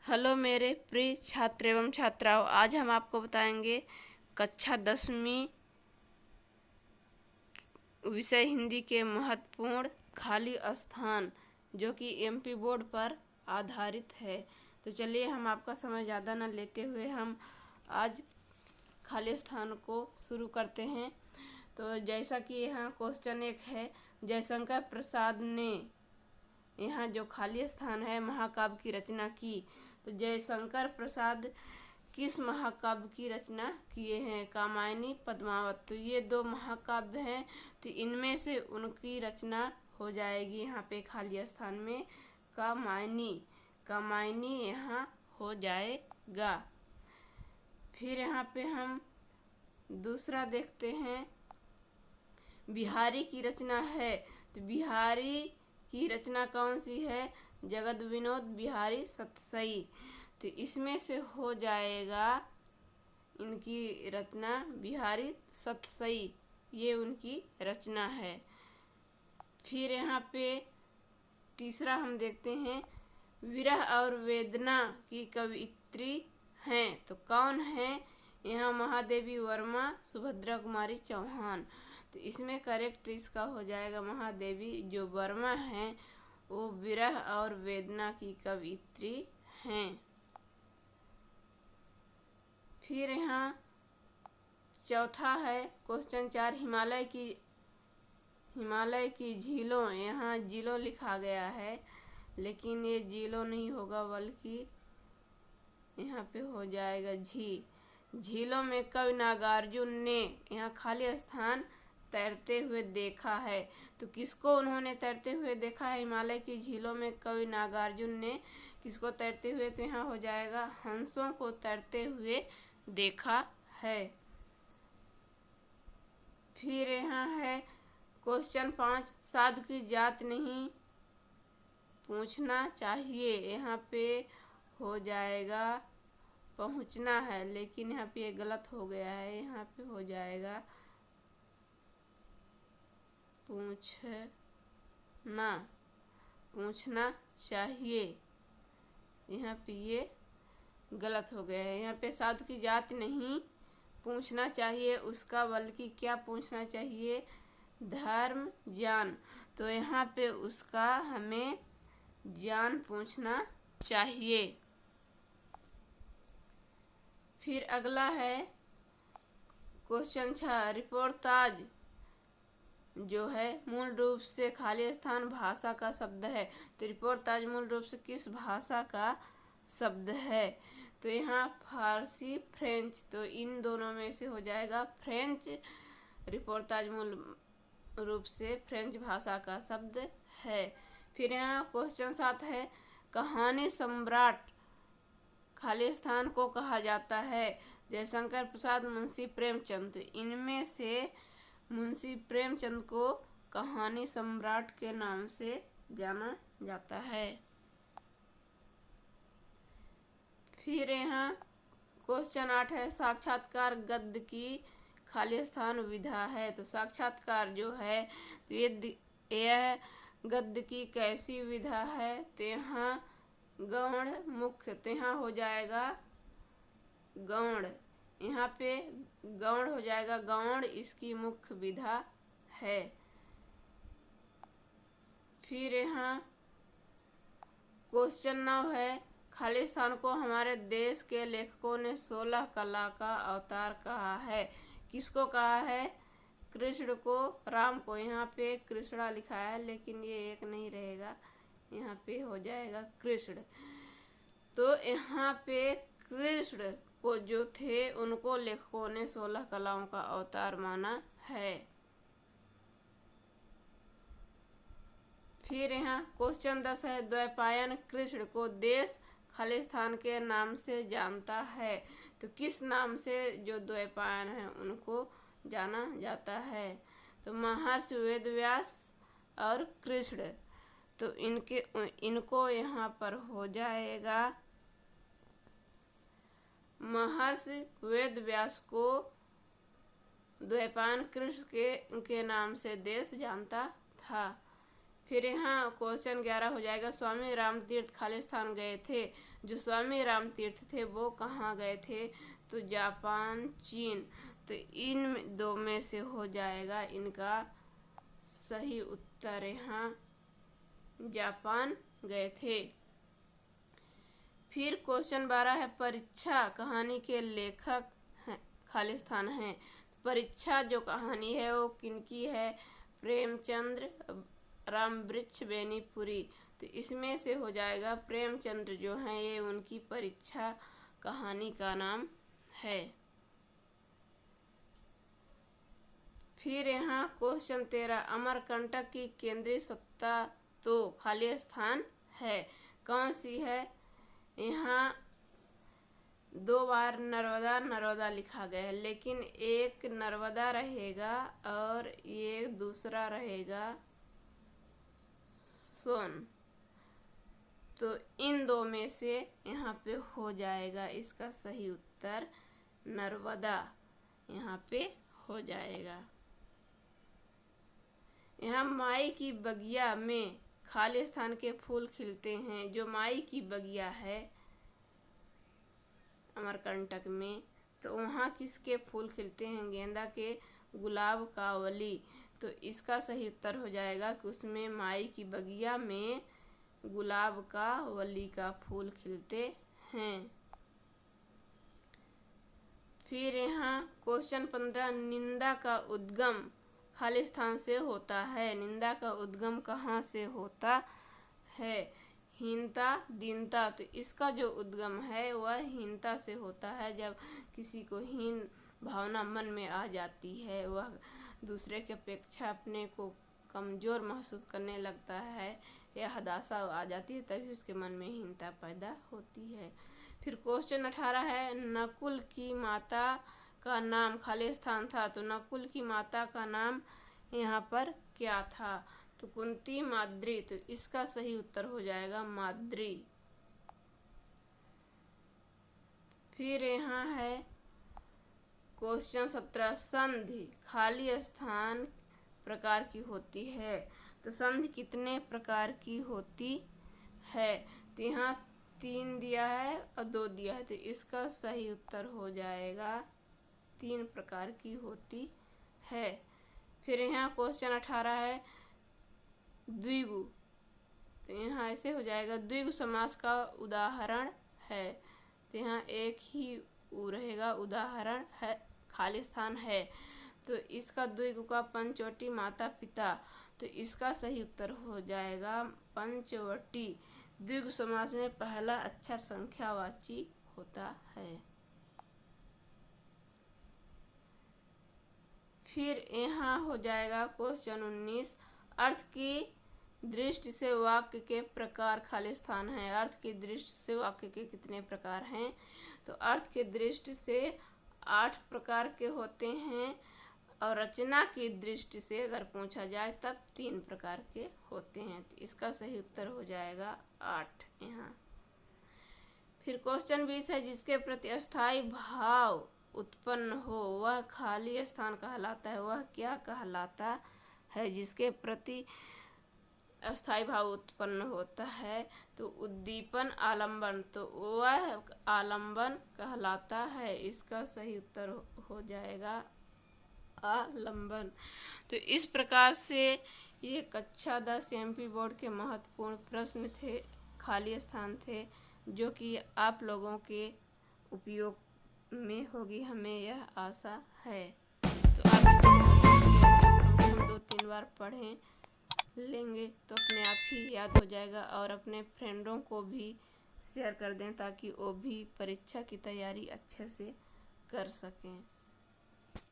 Hello मेरे प्रिय छात्र एवं छात्राओं, आज हम आपको बताएंगे कक्षा 10वीं विषय हिंदी के महत्वपूर्ण खाली स्थान जो कि एमपी बोर्ड पर आधारित है। तो चलिए हम आपका समय ज़्यादा न लेते हुए हम आज खाली स्थान को शुरू करते हैं। तो जैसा कि यहाँ क्वेश्चन एक है, जयशंकर प्रसाद ने यहाँ जो खाली स्थान है महाकाव्य की रचना की। तो जयशंकर प्रसाद किस महाकाव्य की रचना किए हैं? कामायनी, पद्मावत। तो ये दो महाकाव्य हैं, तो इनमें से उनकी रचना हो जाएगी यहाँ पे खाली स्थान में कामायनी यहाँ हो जाएगा। फिर यहाँ पे हम दूसरा देखते हैं, बिहारी की रचना है। तो बिहारी की रचना कौन सी है? जगत विनोद बिहारी सतसई। तो इसमें से हो जाएगा इनकी रचना बिहारी सतसई, ये उनकी रचना है। फिर यहाँ पे तीसरा हम देखते हैं, विरह और वेदना की कवयित्री हैं। तो कौन है? यहाँ महादेवी वर्मा, सुभद्रा कुमारी चौहान। तो इसमें करेक्ट इसका हो जाएगा महादेवी जो वर्मा हैं वो विरह और वेदना की कवयित्री हैं। फिर यहाँ चौथा है क्वेश्चन 4, हिमालय की झीलों। यहाँ जिलों लिखा गया है लेकिन ये जिलों नहीं होगा बल्कि यहाँ पे हो जाएगा झीलों में कवि नागार्जुन ने यहाँ खाली स्थान तैरते हुए देखा है। तो किसको उन्होंने तैरते हुए देखा है? हिमालय की झीलों में कवि नागार्जुन ने किसको तैरते हुए? तो यहाँ हो जाएगा हंसों को तैरते हुए देखा है। फिर यहाँ है क्वेश्चन 5, साधु की जात नहीं पूछना चाहिए। यहाँ पे हो जाएगा पहुँचना है, लेकिन यहाँ पे गलत हो गया है। यहाँ पे हो जाएगा पूछना चाहिए। यहाँ पे ये गलत हो गया है। यहाँ पे साधु की जात नहीं पूछना चाहिए उसका, बल्कि क्या पूछना चाहिए? धर्म ज्ञान। तो यहाँ पे उसका हमें ज्ञान पूछना चाहिए। फिर अगला है क्वेश्चन 6, रिपोर्ताज जो है मूल रूप से खाली स्थान भाषा का शब्द है। तो रिपोर्ताज मूल रूप से किस भाषा का शब्द है? तो यहाँ फारसी, फ्रेंच। तो इन दोनों में से हो जाएगा फ्रेंच। रिपोर्ताज मूल रूप से फ्रेंच भाषा का शब्द है। फिर यहाँ क्वेश्चन 7 है, कहानी सम्राट खाली स्थान को कहा जाता है। जयशंकर प्रसाद, मुंशी प्रेमचंद। तो इनमें से मुंशी प्रेमचंद को कहानी सम्राट के नाम से जाना जाता है। फिर यहाँ क्वेश्चन 8 है, साक्षात्कार गद्य की खाली स्थान विधा है। तो साक्षात्कार जो है तो यह गद्य की कैसी विधा है? तो यहाँ गौण मुख्य। तो यहाँ हो जाएगा गौण, यहाँ पे गौण हो जाएगा, गौण इसकी मुख्य विधा है। फिर यहाँ क्वेश्चन 9 है, खाली स्थान को हमारे देश के लेखकों ने 16 कला का अवतार कहा है। किसको कहा है? कृष्ण को, राम को। यहाँ पे कृष्णा लिखा है लेकिन ये एक नहीं रहेगा, यहाँ पे हो जाएगा कृष्ण। तो यहाँ पे कृष्ण को जो थे उनको लेखकों ने 16 कलाओं का अवतार माना है। फिर यहाँ क्वेश्चन 10 है, द्वैपायन कृष्ण को देश खाली स्थान के नाम से जानता है। तो किस नाम से जो द्वैपायन है उनको जाना जाता है? तो महर्षि वेदव्यास और कृष्ण। तो इनको यहाँ पर हो जाएगा, महर्षि वेदव्यास को द्वैपायन कृष्ण के नाम से देश जानता था। फिर यहाँ क्वेश्चन 11 हो जाएगा, स्वामी रामतीर्थ खालिस्तान गए थे। जो स्वामी रामतीर्थ थे वो कहाँ गए थे? तो जापान, चीन। तो इन दो में से हो जाएगा इनका सही उत्तर। यहाँ जापान गए थे। फिर क्वेश्चन 12 है, परीक्षा कहानी के लेखक हैं खालिस्तान हैं। परीक्षा जो कहानी है वो किनकी है? प्रेमचंद्र, रामवृक्ष बेनीपुरी। तो इसमें से हो जाएगा प्रेमचंद्र जो हैं ये उनकी परीक्षा कहानी का नाम है। फिर यहाँ क्वेश्चन 13, अमरकंटक की केंद्रीय सत्ता तो खालिस्तान है, कौन सी है? यहाँ 2 बार नर्मदा नर्मदा लिखा गया है, लेकिन एक नर्मदा रहेगा और ये दूसरा रहेगा सोन। तो इन दो में से यहाँ पे हो जाएगा इसका सही उत्तर नर्मदा, यहाँ पे हो जाएगा। यहाँ माई की बगिया में खालिस्तान के फूल खिलते हैं। जो माई की बगिया है अमरकंटक में, तो वहाँ किसके फूल खिलते हैं? गेंदा के, गुलाब का, वली। तो इसका सही उत्तर हो जाएगा कि उसमें माई की बगिया में गुलाब का, वली का फूल खिलते हैं। फिर यहाँ क्वेश्चन 15, निंदा का उद्गम खालिस्तान से होता है। निंदा का उद्गम कहाँ से होता है? हीनता, दीनता। तो इसका जो उद्गम है वह हीनता से होता है। जब किसी को हीन भावना मन में आ जाती है, वह दूसरे की अपेक्षा अपने को कमज़ोर महसूस करने लगता है या हताशा आ जाती है, तभी उसके मन में हीनता पैदा होती है। फिर क्वेश्चन 18 है, नकुल की माता का नाम खालिस्तान था। तो नकुल की माता का नाम यहाँ पर क्या था? तो कुंती, माद्री। तो इसका सही उत्तर हो जाएगा माद्री। फिर यहाँ है क्वेश्चन 17, संधि खाली स्थान प्रकार की होती है। तो संधि कितने प्रकार की होती है? तो यहाँ 3 दिया है और 2 दिया है, तो इसका सही उत्तर हो जाएगा 3 प्रकार की होती है। फिर यहाँ क्वेश्चन 18 है, द्विगु। तो यहाँ ऐसे हो जाएगा, द्विगु समास का उदाहरण है। तो यहाँ एक ही उ रहेगा, उदाहरण है खालिस्तान है। तो इसका द्विगु का पंचवटी, माता पिता। तो इसका सही उत्तर हो जाएगा पंचवटी। द्विगु समास में पहला अक्षर संख्यावाची होता है। फिर यहाँ हो जाएगा क्वेश्चन 19, अर्थ की दृष्टि से वाक्य के प्रकार खालिस्तान है। अर्थ की दृष्टि से वाक्य के कितने प्रकार हैं? तो अर्थ की दृष्टि से 8 प्रकार के होते हैं, और रचना की दृष्टि से अगर पूछा जाए तब 3 प्रकार के होते हैं। तो इसका सही उत्तर हो जाएगा 8 यहाँ। फिर क्वेश्चन 20 है, जिसके प्रति अस्थायी भाव उत्पन्न हो वह खाली स्थान कहलाता है। वह क्या कहलाता है? जिसके प्रति अस्थायी भाव उत्पन्न होता है। तो उद्दीपन, आलंबन। तो वह आलंबन कहलाता है। इसका सही उत्तर हो जाएगा आलंबन। तो इस प्रकार से ये कक्षा 10 एमपी बोर्ड के महत्वपूर्ण प्रश्न थे, खाली स्थान थे, जो कि आप लोगों के उपयोग में होगी, हमें यह आशा है। तो आप इसको 2-3 बार पढ़ें लेंगे तो अपने आप ही याद हो जाएगा, और अपने फ्रेंडों को भी शेयर कर दें ताकि वो भी परीक्षा की तैयारी अच्छे से कर सकें।